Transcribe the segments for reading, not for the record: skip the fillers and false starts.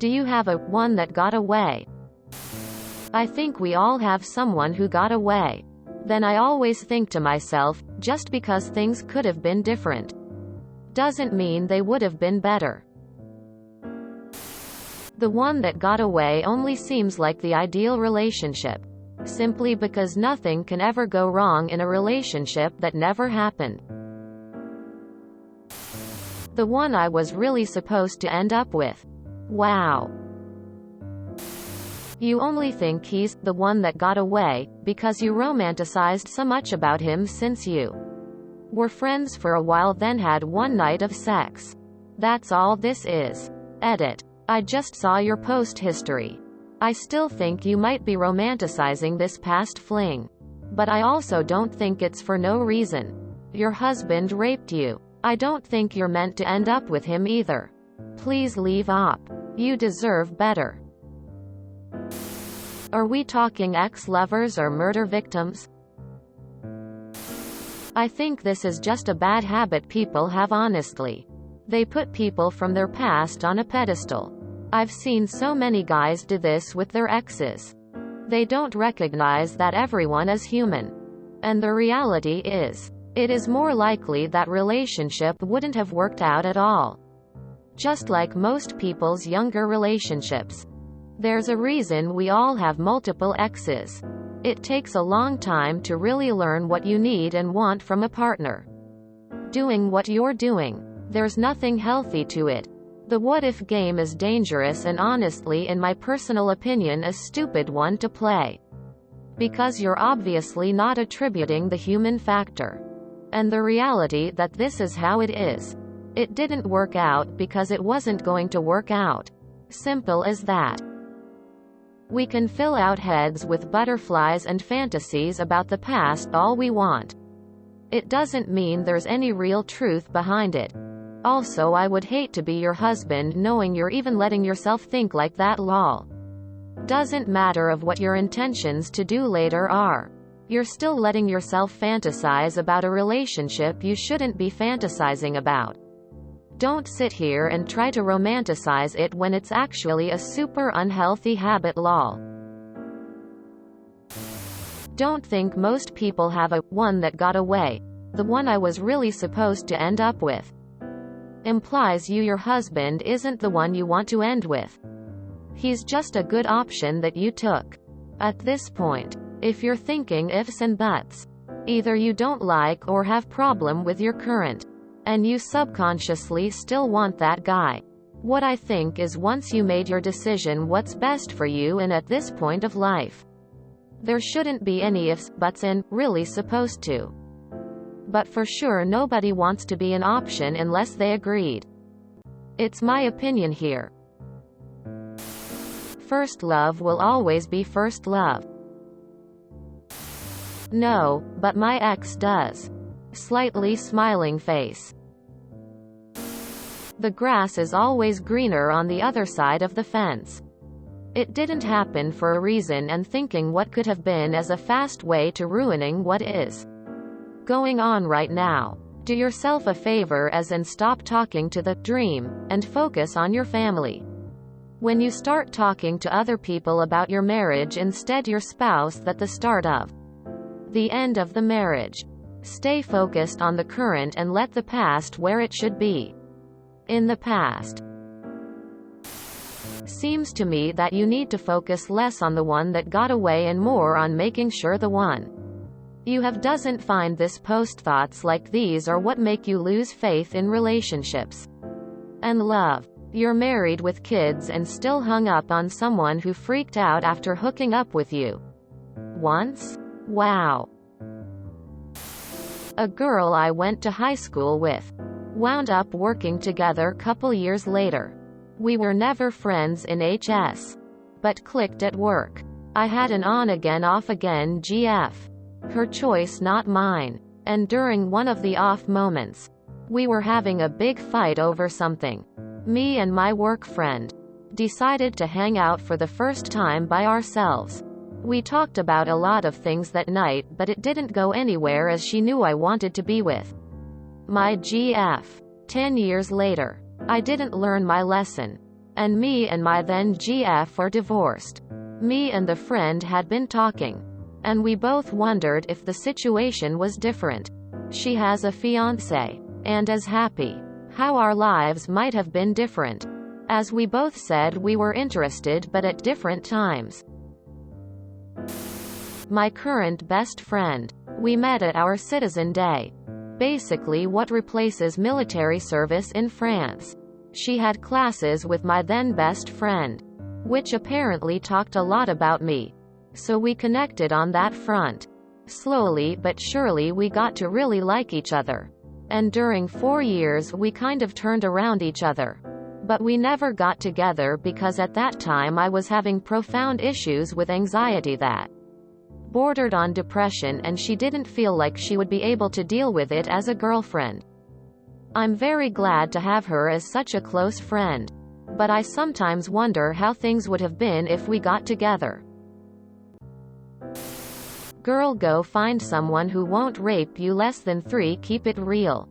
Do you have a one that got away? I think we all have someone who got away. Then I always think to myself, just because things could have been different doesn't mean they would have been better. The one that got away only seems like the ideal relationship, simply because nothing can ever go wrong in a relationship that never happened. The one I was really supposed to end up with. Wow. You only think he's the one that got away because you romanticized so much about him since you were friends for a while, then had one night of sex. That's all this is. Edit. I just saw your post history. I still think you might be romanticizing this past fling. But I also don't think it's for no reason. Your husband raped you. I don't think you're meant to end up with him either. Please leave up. You deserve better. Are we talking ex-lovers or murder victims? I think this is just a bad habit people have, honestly. They put people from their past on a pedestal. I've seen so many guys do this with their exes. They don't recognize that everyone is human. And the reality is, it is more likely that relationship wouldn't have worked out at all. Just like most people's younger relationships. There's a reason we all have multiple exes. It takes a long time to really learn what you need and want from a partner. Doing what you're doing. There's nothing healthy to it. The what-if game is dangerous and honestly, in my personal opinion, a stupid one to play. Because you're obviously not attributing the human factor. And the reality that this is how it is. It didn't work out because it wasn't going to work out. Simple as that. We can fill out heads with butterflies and fantasies about the past all we want. It doesn't mean there's any real truth behind it. Also, I would hate to be your husband knowing you're even letting yourself think like that, lol. Doesn't matter of what your intentions to do later are. You're still letting yourself fantasize about a relationship you shouldn't be fantasizing about. Don't sit here and try to romanticize it when it's actually a super unhealthy habit, lol. Don't think most people have a one that got away. The one I was really supposed to end up with. Implies your husband isn't the one you want to end with. He's just a good option that you took. At this point, if you're thinking ifs and buts, either you don't like or have problem with your current, and you subconsciously still want that guy. What I think is, once you made your decision what's best for you and at this point of life, there shouldn't be any ifs, buts and really supposed to. But for sure nobody wants to be an option unless they agreed. It's my opinion here. First love will always be first love. No, but my ex does. Slightly smiling face. The grass is always greener on the other side of the fence. It didn't happen for a reason, and thinking what could have been is a fast way to ruining what is going on right now. Do yourself a favor and stop talking to the dream and focus on your family. When you start talking to other people about your marriage, instead your spouse, at the start of the end of the marriage. Stay focused on the current and let the past where it should be. In the past. Seems to me that you need to focus less on the one that got away and more on making sure the one you have doesn't find this post. Thoughts like these are what make you lose faith in relationships and love. You're married with kids and still hung up on someone who freaked out after hooking up with you once? Wow. A girl I went to high school with. Wound up working together couple years later. We were never friends in HS. But clicked at work. I had an on-again off-again GF. Her choice, not mine. And during one of the off moments, we were having a big fight over something. Me and my work friend decided to hang out for the first time by ourselves. We talked about a lot of things that night, but it didn't go anywhere as she knew I wanted to be with my GF. 10 years later, I didn't learn my lesson. And me and my then GF are divorced. Me and the friend had been talking. And we both wondered if the situation was different. She has a fiancé. And is happy. How our lives might have been different. As we both said we were interested but at different times. My current best friend. We met at our Citizen Day. Basically what replaces military service in France. She had classes with my then best friend. Which apparently talked a lot about me. So we connected on that front. Slowly but surely we got to really like each other. And during 4 years we kind of turned around each other. But we never got together because at that time I was having profound issues with anxiety that bordered on depression, and she didn't feel like she would be able to deal with it as a girlfriend. I'm very glad to have her as such a close friend. But I sometimes wonder how things would have been if we got together. Girl, go find someone who won't rape you. Less than 3. Keep it real.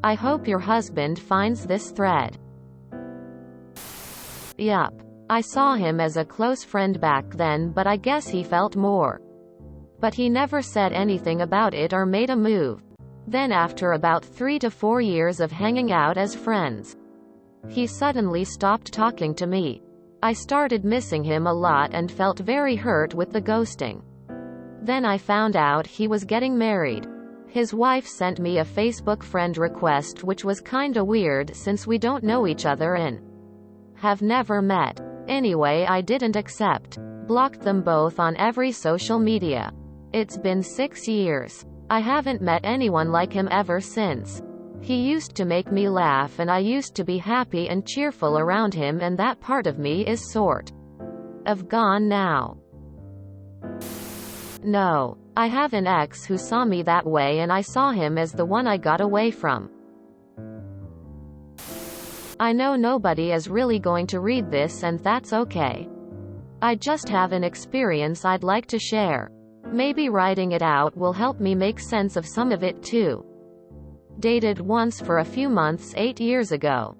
I hope your husband finds this thread. Yup. I saw him as a close friend back then, but I guess he felt more. But he never said anything about it or made a move. Then after about 3 to 4 years of hanging out as friends, he suddenly stopped talking to me. I started missing him a lot and felt very hurt with the ghosting. Then I found out he was getting married. His wife sent me a Facebook friend request, which was kinda weird since we don't know each other and have never met. Anyway, I didn't accept. Blocked them both on every social media. It's been 6 years. I haven't met anyone like him ever since. He used to make me laugh and I used to be happy and cheerful around him, and that part of me is sort of gone now. No. I have an ex who saw me that way and I saw him as the one I got away from. I know nobody is really going to read this, and that's okay. I just have an experience I'd like to share. Maybe writing it out will help me make sense of some of it too. Dated once for a few months 8 years ago.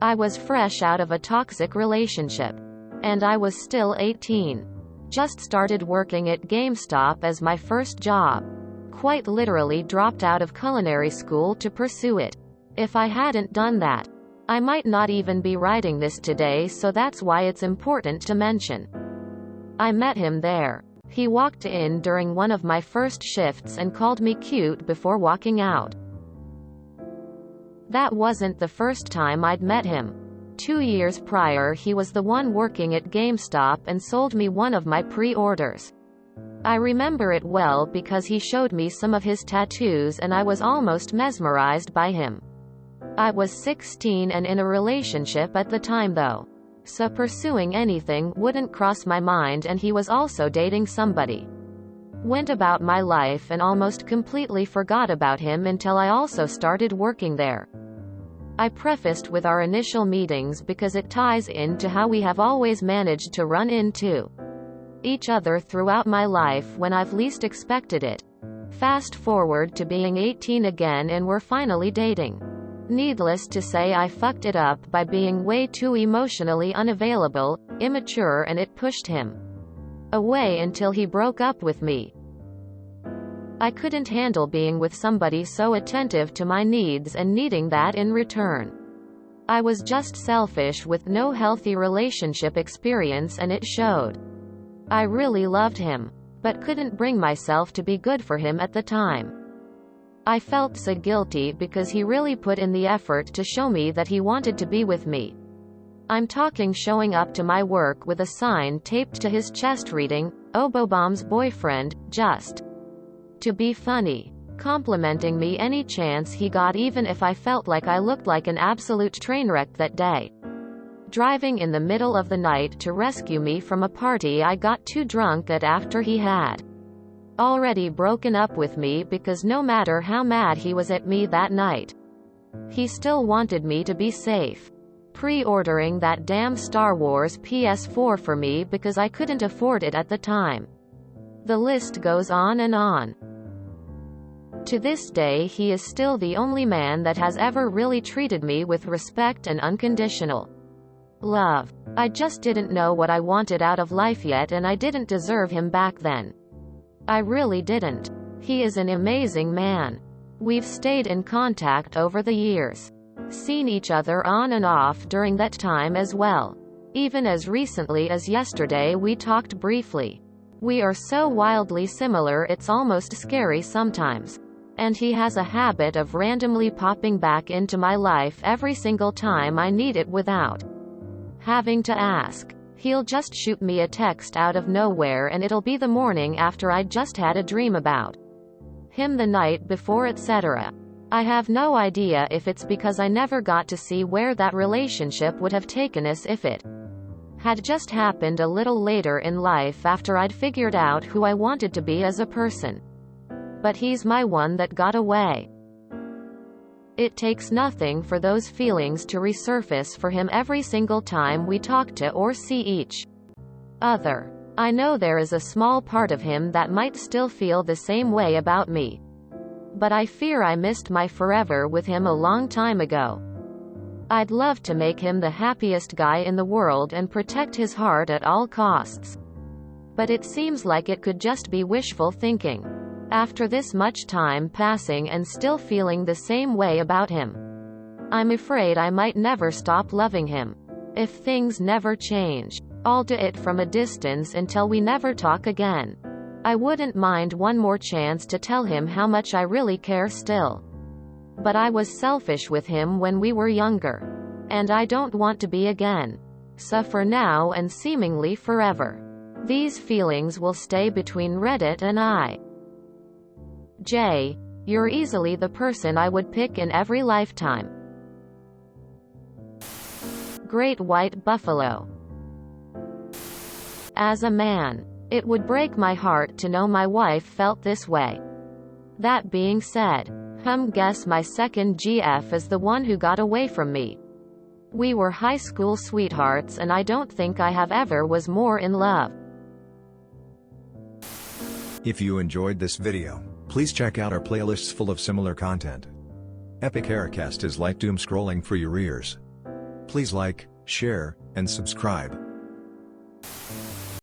I was fresh out of a toxic relationship. And I was still 18. Just started working at GameStop as my first job. Quite literally dropped out of culinary school to pursue it. If I hadn't done that, I might not even be writing this today, so that's why it's important to mention. I met him there. He walked in during one of my first shifts and called me cute before walking out. That wasn't the first time I'd met him. 2 years prior, he was the one working at GameStop and sold me one of my pre-orders. I remember it well because he showed me some of his tattoos and I was almost mesmerized by him. I was 16 and in a relationship at the time though. So pursuing anything wouldn't cross my mind, and he was also dating somebody. Went about my life and almost completely forgot about him until I also started working there. I prefaced with our initial meetings because it ties into how we have always managed to run into each other throughout my life when I've least expected it. Fast forward to being 18 again and we're finally dating. Needless to say, I fucked it up by being way too emotionally unavailable, immature, and it pushed him away until he broke up with me. I couldn't handle being with somebody so attentive to my needs and needing that in return. I was just selfish with no healthy relationship experience, and it showed. I really loved him, but couldn't bring myself to be good for him at the time. I felt so guilty because he really put in the effort to show me that he wanted to be with me. I'm talking showing up to my work with a sign taped to his chest reading, "Obobom's boyfriend," just to be funny. Complimenting me any chance he got, even if I felt like I looked like an absolute train wreck that day. Driving in the middle of the night to rescue me from a party I got too drunk at after he had already broken up with me, because no matter how mad he was at me that night, he still wanted me to be safe. Pre-ordering that damn Star Wars PS4 for me because I couldn't afford it at the time. The list goes on and on. To this day he is still the only man that has ever really treated me with respect and unconditional love. I just didn't know what I wanted out of life yet, and I didn't deserve him back then. I really didn't. He is an amazing man. We've stayed in contact over the years. Seen each other on and off during that time as well. Even as recently as yesterday we talked briefly. We are so wildly similar it's almost scary sometimes. And he has a habit of randomly popping back into my life every single time I need it without having to ask. He'll just shoot me a text out of nowhere and it'll be the morning after I'd just had a dream about him the night before, etc. I have no idea if it's because I never got to see where that relationship would have taken us if it had just happened a little later in life after I'd figured out who I wanted to be as a person. But he's my one that got away. It takes nothing for those feelings to resurface for him every single time we talk to or see each other. I know there is a small part of him that might still feel the same way about me. But I fear I missed my forever with him a long time ago. I'd love to make him the happiest guy in the world and protect his heart at all costs. But it seems like it could just be wishful thinking. After this much time passing and still feeling the same way about him, I'm afraid I might never stop loving him. If things never change, I'll do it from a distance until we never talk again. I wouldn't mind one more chance to tell him how much I really care still. But I was selfish with him when we were younger. And I don't want to be again. So for now and seemingly forever, these feelings will stay between Reddit and I. Jay, you're easily the person I would pick in every lifetime. Great White Buffalo. As a man, it would break my heart to know my wife felt this way. That being said, guess my second GF is the one who got away from me. We were high school sweethearts and I don't think I have ever was more in love. If you enjoyed this video, please check out our playlists full of similar content. Epic Haircast is like doom scrolling for your ears. Please like, share, and subscribe.